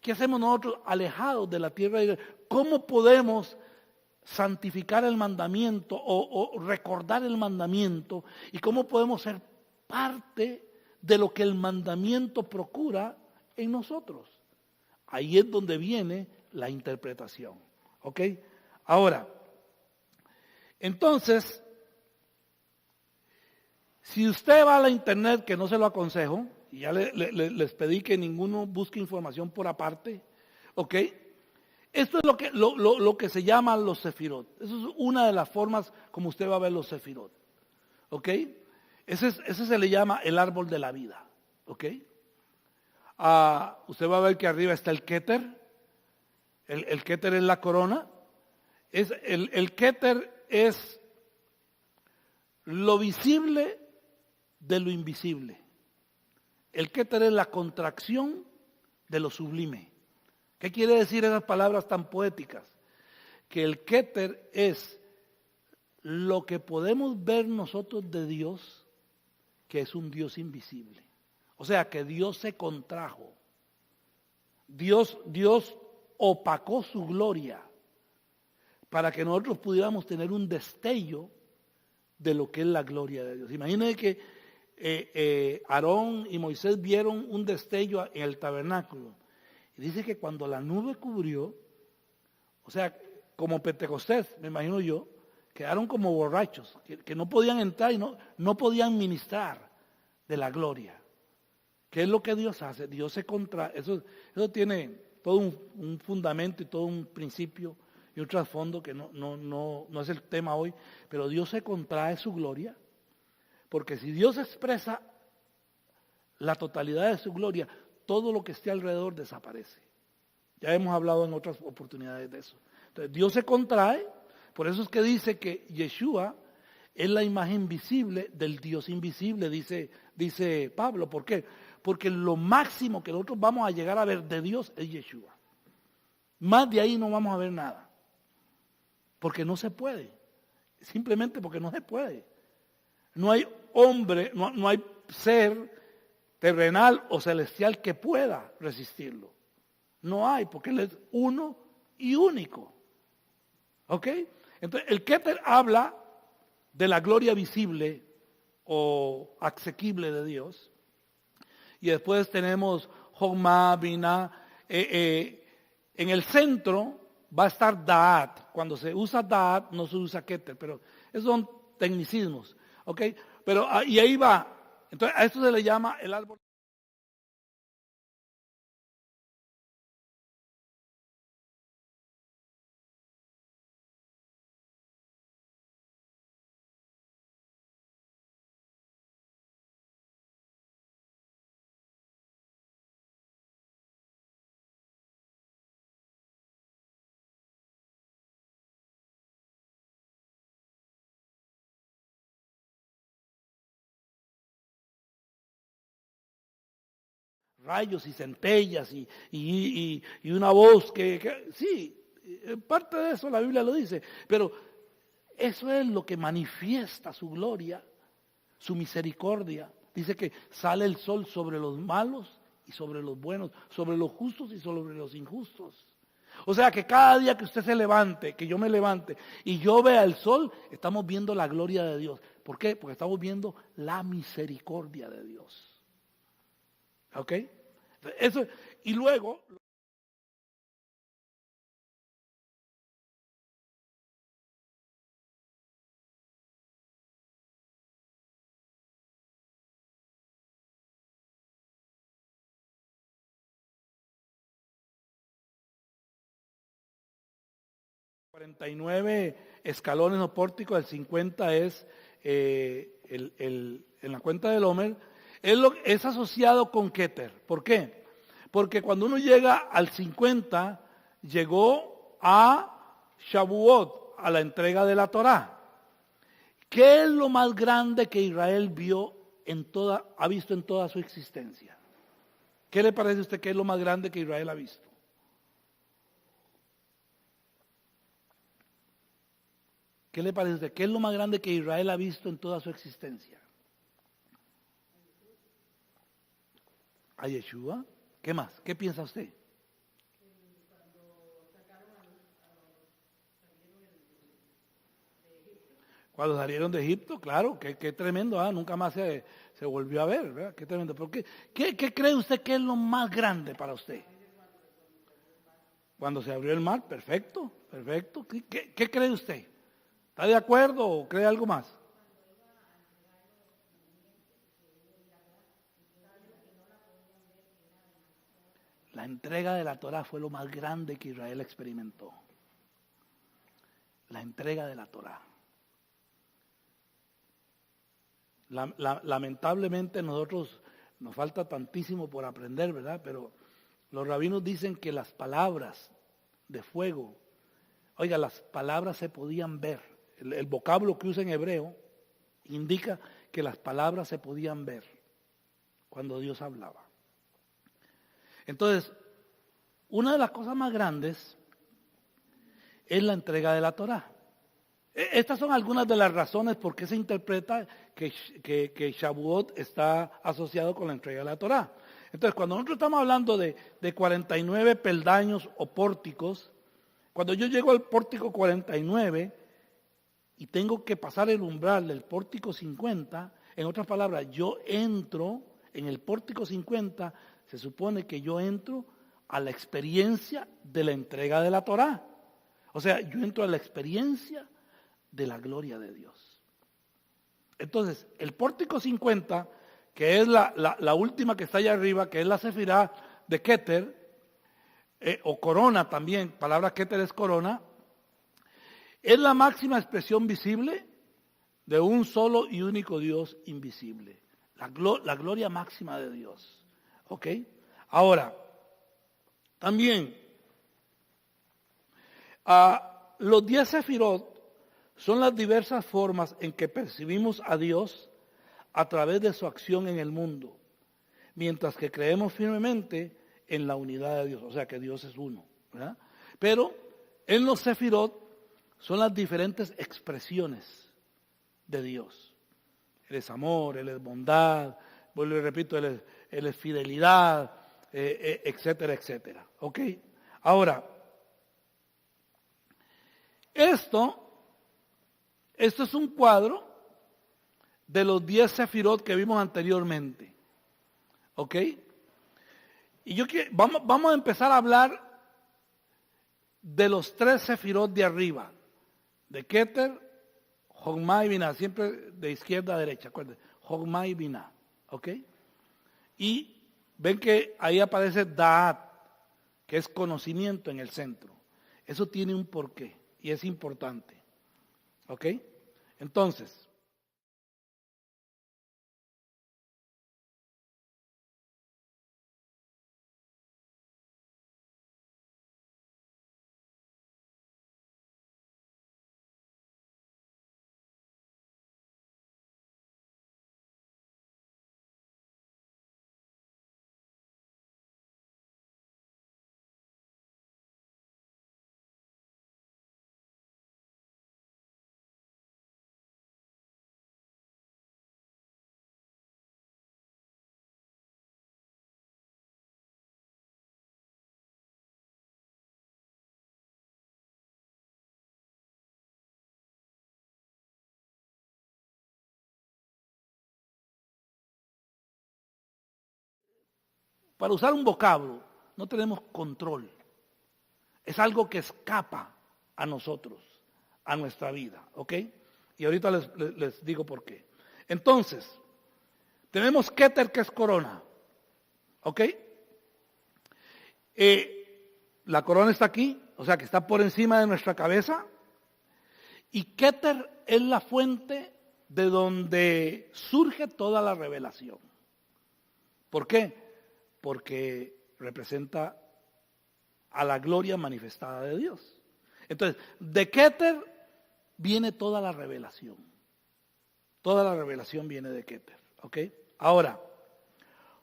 ¿Qué hacemos nosotros alejados de la tierra de Israel? ¿Cómo podemos santificar el mandamiento o recordar el mandamiento? ¿Y cómo podemos ser parte de lo que el mandamiento procura en nosotros? Ahí es donde viene la interpretación. ¿Ok? Ahora, entonces, si usted va a la internet, que no se lo aconsejo, y ya les pedí que ninguno busque información por aparte, ¿ok? Esto es lo que se llama los sefirot. Eso es una de las formas como usted va a ver los sefirot, ¿ok? Ese se le llama el árbol de la vida, ¿ok? Usted va a ver que arriba está el Keter. El Keter es la corona. El Keter es lo visible de lo invisible. El Keter es la contracción de lo sublime. ¿Qué quiere decir esas palabras tan poéticas? Que el Keter es lo que podemos ver nosotros de Dios, que es un Dios invisible. O sea, que Dios se contrajo. Dios opacó su gloria para que nosotros pudiéramos tener un destello de lo que es la gloria de Dios. Imagínense que Aarón y Moisés vieron un destello en el tabernáculo. Y dice que cuando la nube cubrió, o sea, como Pentecostés, me imagino yo, quedaron como borrachos, que no podían entrar y no podían ministrar de la gloria. ¿Qué es lo que Dios hace? Dios se contrae. Eso tiene todo un fundamento y todo un principio y un trasfondo que no es el tema hoy, pero Dios se contrae su gloria, porque si Dios expresa la totalidad de su gloria, todo lo que esté alrededor desaparece. Ya hemos hablado en otras oportunidades de eso. Entonces Dios se contrae, por eso es que dice que Yeshua es la imagen visible del Dios invisible, dice Pablo. ¿Por qué? Porque lo máximo que nosotros vamos a llegar a ver de Dios es Yeshua. Más de ahí no vamos a ver nada. Porque no se puede. Simplemente porque no se puede. No hay hombre, no hay ser terrenal o celestial que pueda resistirlo. No hay, porque Él es uno y único. ¿Ok? Entonces, el Keter habla de la gloria visible o asequible de Dios. Y después tenemos Jomá, Binah. En el centro va a estar Da'at. Cuando se usa Da'at no se usa Keter, pero esos son tecnicismos. ¿Ok? Pero y ahí va. Entonces a esto se le llama el árbol. Rayos y centellas y una voz que sí, parte de eso la Biblia lo dice, pero eso es lo que manifiesta su gloria, su misericordia. Dice que sale el sol sobre los malos y sobre los buenos, sobre los justos y sobre los injustos. O sea que cada día que usted se levante, que yo me levante y yo vea el sol, estamos viendo la gloria de Dios. ¿Por qué? Porque estamos viendo la misericordia de Dios. ¿Ok? Eso, y luego... 49 escalones o pórticos, el 50 es en la cuenta del Homer, es asociado con Keter. ¿Por qué? Porque cuando uno llega al 50, llegó a Shavuot, a la entrega de la Torá. ¿Qué es lo más grande que Israel ha visto en toda su existencia? ¿Qué le parece a usted que es lo más grande que Israel ha visto? ¿Qué le parece a usted? ¿Qué es lo más grande que Israel ha visto en toda su existencia? ¿A Yeshua? ¿Qué más? ¿Qué piensa usted? Cuando salieron de Egipto, claro, qué tremendo, nunca más se volvió a ver, ¿verdad? Qué tremendo. ¿Por qué cree usted que es lo más grande para usted? Cuando se abrió el mar, perfecto, perfecto. ¿Qué cree usted? ¿Está de acuerdo o cree algo más? La entrega de la Torá fue lo más grande que Israel experimentó. La entrega de la Torá. Lamentablemente nosotros nos falta tantísimo por aprender, ¿verdad? Pero los rabinos dicen que las palabras de fuego, oiga, las palabras se podían ver. El vocablo que usa en hebreo indica que las palabras se podían ver cuando Dios hablaba. Entonces, una de las cosas más grandes es la entrega de la Torá. Estas son algunas de las razones por qué se interpreta que Shavuot está asociado con la entrega de la Torá. Entonces, cuando nosotros estamos hablando de 49 peldaños o pórticos, cuando yo llego al pórtico 49 y tengo que pasar el umbral del pórtico 50, en otras palabras, yo entro en el pórtico 50, se supone que yo entro a la experiencia de la entrega de la Torá. O sea, yo entro a la experiencia de la gloria de Dios. Entonces, el pórtico 50, que es la última que está allá arriba, que es la Sefirá de Keter, o corona también, palabra Keter es corona, es la máxima expresión visible de un solo y único Dios invisible. La gloria máxima de Dios. ¿Ok? Ahora, también, los 10 Sefirot son las diversas formas en que percibimos a Dios a través de su acción en el mundo, mientras que creemos firmemente en la unidad de Dios, o sea que Dios es uno, ¿verdad? Pero en los Sefirot son las diferentes expresiones de Dios. Él es amor, Él es bondad, vuelvo y repito, Él es fidelidad, etcétera, etcétera. ¿Ok? Ahora, esto es un cuadro de los 10 Sefirot que vimos anteriormente. ¿Ok? Y vamos a empezar a hablar de los 3 Sefirot de arriba. De Keter, Jogma y Binah. Siempre de izquierda a derecha, acuérdense. Jogma y Binah. ¿Ok? Y ven que ahí aparece Da'at, que es conocimiento en el centro. Eso tiene un porqué y es importante. ¿Ok? Entonces, para usar un vocablo, no tenemos control. Es algo que escapa a nosotros, a nuestra vida, ¿ok? Y ahorita les digo por qué. Entonces, tenemos Keter, que es corona, ¿ok? La corona está aquí, o sea que está por encima de nuestra cabeza. Y Keter es la fuente de donde surge toda la revelación. ¿Por qué? Porque representa a la gloria manifestada de Dios. Entonces, de Keter viene toda la revelación. Toda la revelación viene de Keter, ¿ok? Ahora,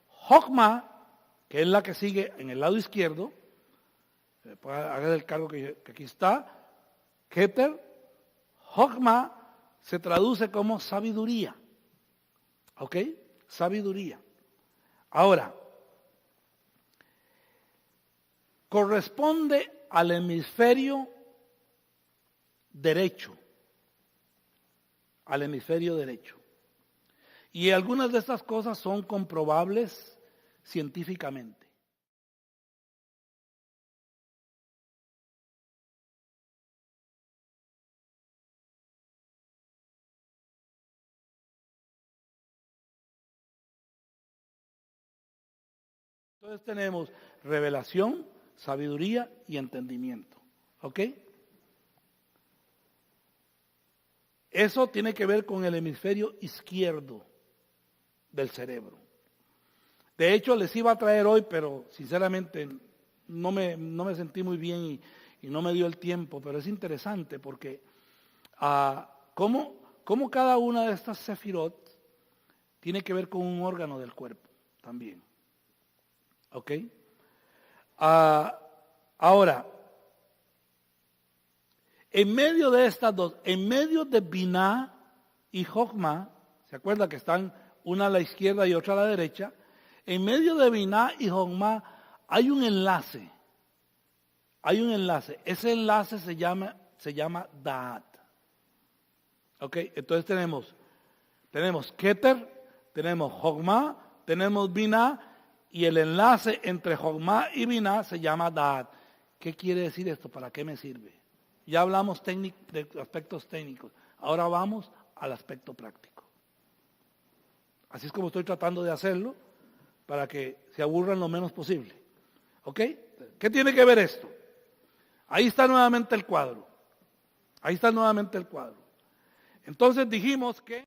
Jokma, que es la que sigue en el lado izquierdo, haga el cargo que aquí está, Keter, Jokma se traduce como sabiduría, ¿ok? Sabiduría. Ahora, corresponde al hemisferio derecho, al hemisferio derecho. Y algunas de estas cosas son comprobables científicamente. Entonces tenemos revelación, sabiduría y entendimiento. ¿Ok? Eso tiene que ver con el hemisferio izquierdo del cerebro. De hecho, les iba a traer hoy, pero sinceramente no me sentí muy bien y no me dio el tiempo, pero es interesante porque cómo cada una de estas sefirot tiene que ver con un órgano del cuerpo también. ¿Ok? Ahora, en medio de estas dos, en medio de Binah y Jokma, ¿se acuerda que están una a la izquierda y otra a la derecha? En medio de Binah y Jokma hay un enlace. Hay un enlace. Ese enlace se llama Da'at. ¿Ok? Entonces tenemos Keter, tenemos Jokma, tenemos Binah, y el enlace entre Jokma y Binah se llama Da'at. ¿Qué quiere decir esto? ¿Para qué me sirve? Ya hablamos de aspectos técnicos. Ahora vamos al aspecto práctico. Así es como estoy tratando de hacerlo para que se aburran lo menos posible. ¿Ok? ¿Qué tiene que ver esto? Ahí está nuevamente el cuadro. Ahí está nuevamente el cuadro. Entonces dijimos que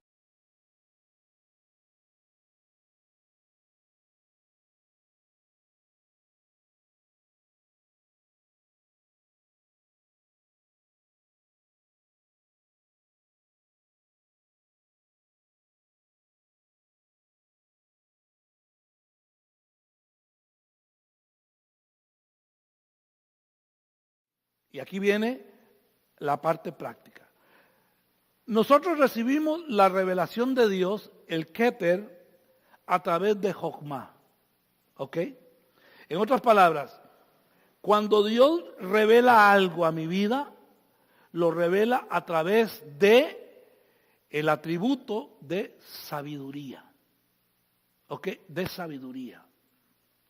y aquí viene la parte práctica. Nosotros recibimos la revelación de Dios, el Keter, a través de Jokma. ¿Ok? En otras palabras, cuando Dios revela algo a mi vida, lo revela a través de el atributo de sabiduría. ¿Ok? De sabiduría.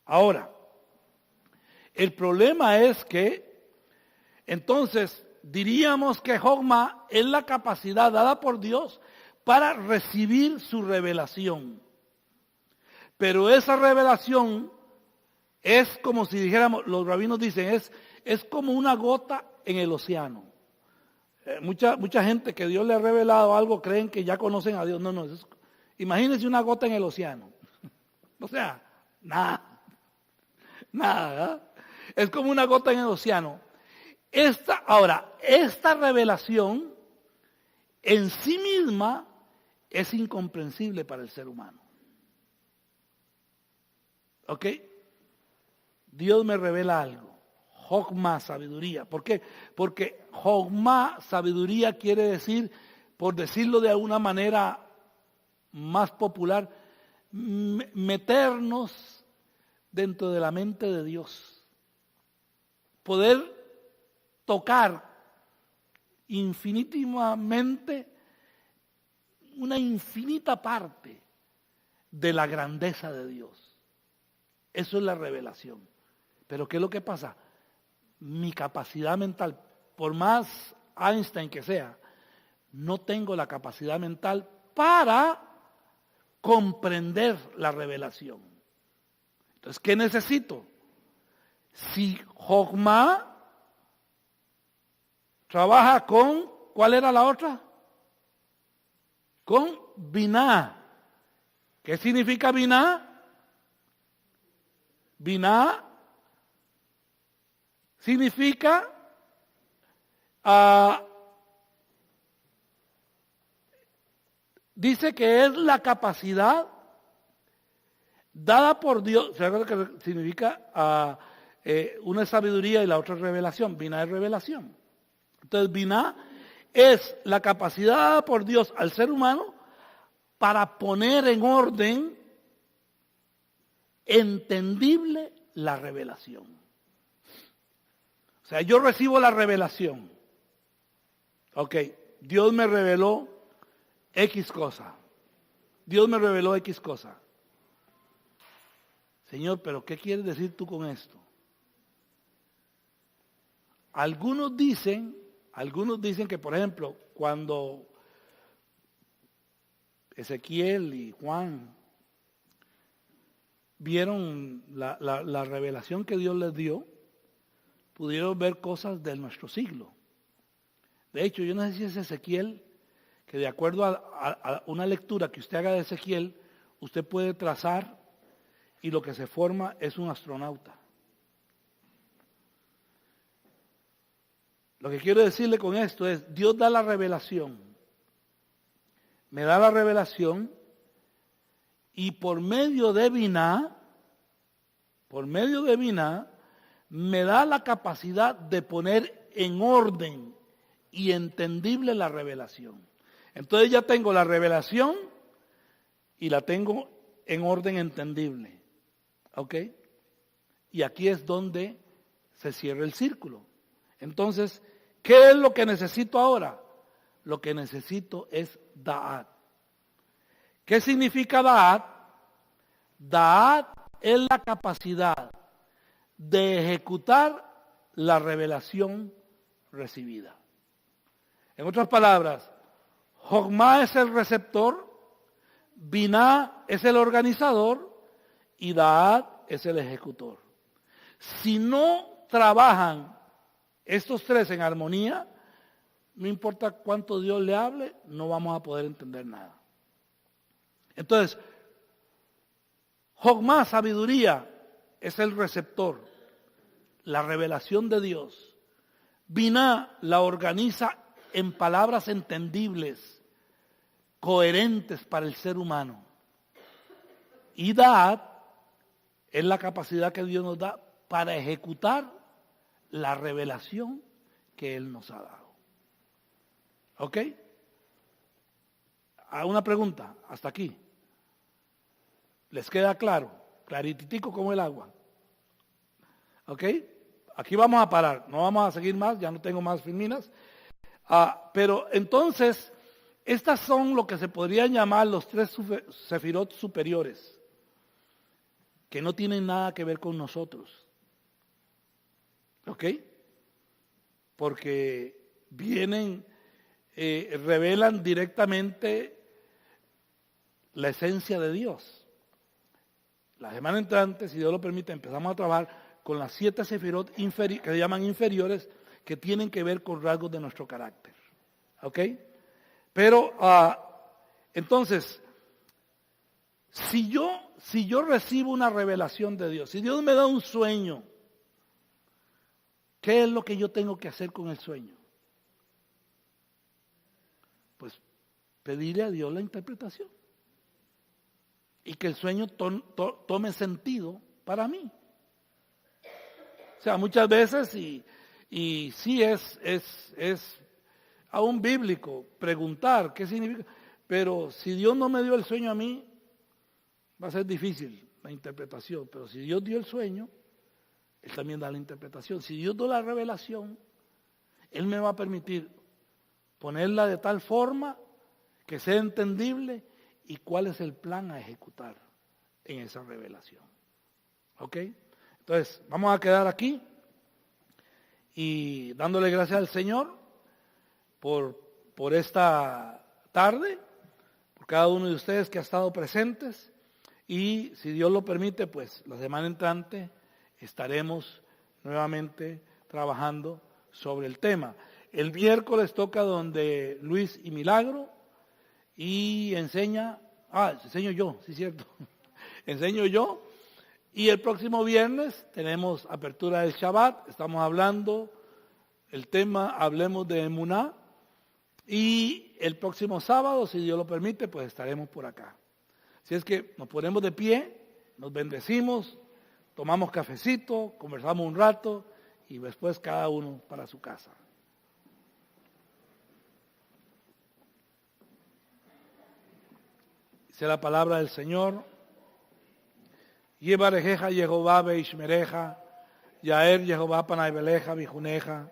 Ahora, el problema es que entonces diríamos que Jokma es la capacidad dada por Dios para recibir su revelación. Pero esa revelación es como si dijéramos, los rabinos dicen, es como una gota en el océano. Mucha gente que Dios le ha revelado algo creen que ya conocen a Dios. No, imagínense una gota en el océano. O sea, nada, ¿verdad? Es como una gota en el océano. Esta revelación en sí misma es incomprensible para el ser humano. ¿Ok? Dios me revela algo. Jokma, sabiduría. ¿Por qué? Porque Jokma, sabiduría, quiere decir, por decirlo de alguna manera más popular, meternos dentro de la mente de Dios. Poder tocar infinitivamente una infinita parte de la grandeza de Dios. Eso es la revelación. Pero ¿qué es lo que pasa? Mi capacidad mental, por más Einstein que sea, no tengo la capacidad mental para comprender la revelación. Entonces, ¿qué necesito? Si Jogma trabaja con, ¿cuál era la otra? Con Biná. ¿Qué significa Biná? Biná significa dice que es la capacidad dada por Dios. ¿Se acuerdan que significa una sabiduría y la otra revelación? Biná es revelación. Entonces, Biná es la capacidad dada por Dios al ser humano para poner en orden entendible la revelación. O sea, yo recibo la revelación. Ok, Dios me reveló X cosa. Dios me reveló X cosa. Señor, pero ¿qué quieres decir tú con esto? Algunos dicen que, por ejemplo, cuando Ezequiel y Juan vieron la revelación que Dios les dio, pudieron ver cosas de nuestro siglo. De hecho, yo no sé si es Ezequiel, que de acuerdo a una lectura que usted haga de Ezequiel, usted puede trazar y lo que se forma es un astronauta. Lo que quiero decirle con esto es, Dios da la revelación, me da la revelación y por medio de Biná, me da la capacidad de poner en orden y entendible la revelación. Entonces ya tengo la revelación y la tengo en orden entendible. ¿Ok? Y aquí es donde se cierra el círculo. Entonces, ¿qué es lo que necesito ahora? Lo que necesito es Da'at. ¿Qué significa Da'at? Da'at es la capacidad de ejecutar la revelación recibida. En otras palabras, Jogma es el receptor, Biná es el organizador y Da'at es el ejecutor. Si no trabajan estos tres en armonía, no importa cuánto Dios le hable, no vamos a poder entender nada. Entonces, Jogma, sabiduría, es el receptor, la revelación de Dios. Biná la organiza en palabras entendibles, coherentes para el ser humano. Y Da'at es la capacidad que Dios nos da para ejecutar la revelación que Él nos ha dado. ¿Ok? Una pregunta, hasta aquí. ¿Les queda claro? Clarititico como el agua. ¿Ok? Aquí vamos a parar, no vamos a seguir más, ya no tengo más filminas. Pero entonces, estas son lo que se podrían llamar los tres sefirot superiores, que no tienen nada que ver con nosotros. ¿Ok? Porque vienen, revelan directamente la esencia de Dios. La semana entrante, si Dios lo permite, empezamos a trabajar con las 7 sefirot que se llaman inferiores, que tienen que ver con rasgos de nuestro carácter. ¿Ok? Pero, entonces, si yo recibo una revelación de Dios, si Dios me da un sueño, ¿qué es lo que yo tengo que hacer con el sueño? Pues pedirle a Dios la interpretación. Y que el sueño tome sentido para mí. O sea, muchas veces, y sí es aún bíblico preguntar qué significa, pero si Dios no me dio el sueño a mí, va a ser difícil la interpretación. Pero si Dios dio el sueño, Él también da la interpretación. Si Dios da la revelación, Él me va a permitir ponerla de tal forma que sea entendible y cuál es el plan a ejecutar en esa revelación. ¿Ok? Entonces, vamos a quedar aquí y dándole gracias al Señor por esta tarde, por cada uno de ustedes que ha estado presentes. Y si Dios lo permite, pues la semana entrante estaremos nuevamente trabajando sobre el tema. El miércoles toca donde Luis y Milagro y enseño yo, sí es cierto, enseño yo. Y el próximo viernes tenemos apertura del Shabbat, estamos hablando, el tema, hablemos de Emuná. Y el próximo sábado, si Dios lo permite, pues estaremos por acá. Si es que nos ponemos de pie, nos bendecimos, tomamos cafecito, conversamos un rato y después cada uno para su casa. Dice la palabra del Señor: Yevarejeja Jehová beishmereja, Yaer Jehová panay beleja bijuneja,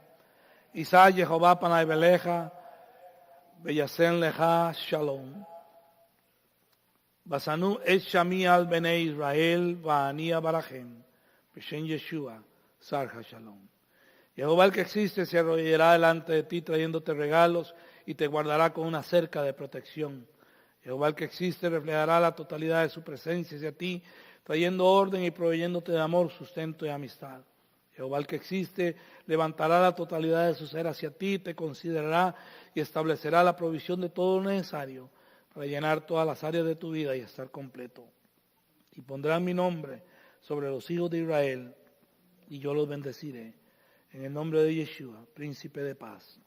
Isa Jehová panay beleja, Beyasen leja shalom. Basanu et shami al bene Israel va'ani barachem, Beshen Yeshua, sarja shalom. Jehová el que existe se arrodillará delante de ti trayéndote regalos y te guardará con una cerca de protección. Jehová el que existe reflejará la totalidad de su presencia hacia ti, trayendo orden y proveyéndote de amor, sustento y amistad. Jehová el que existe levantará la totalidad de su ser hacia ti, te considerará y establecerá la provisión de todo lo necesario para llenar todas las áreas de tu vida y estar completo. Y pondrán mi nombre sobre los hijos de Israel y yo los bendeciré. En el nombre de Yeshua, príncipe de paz.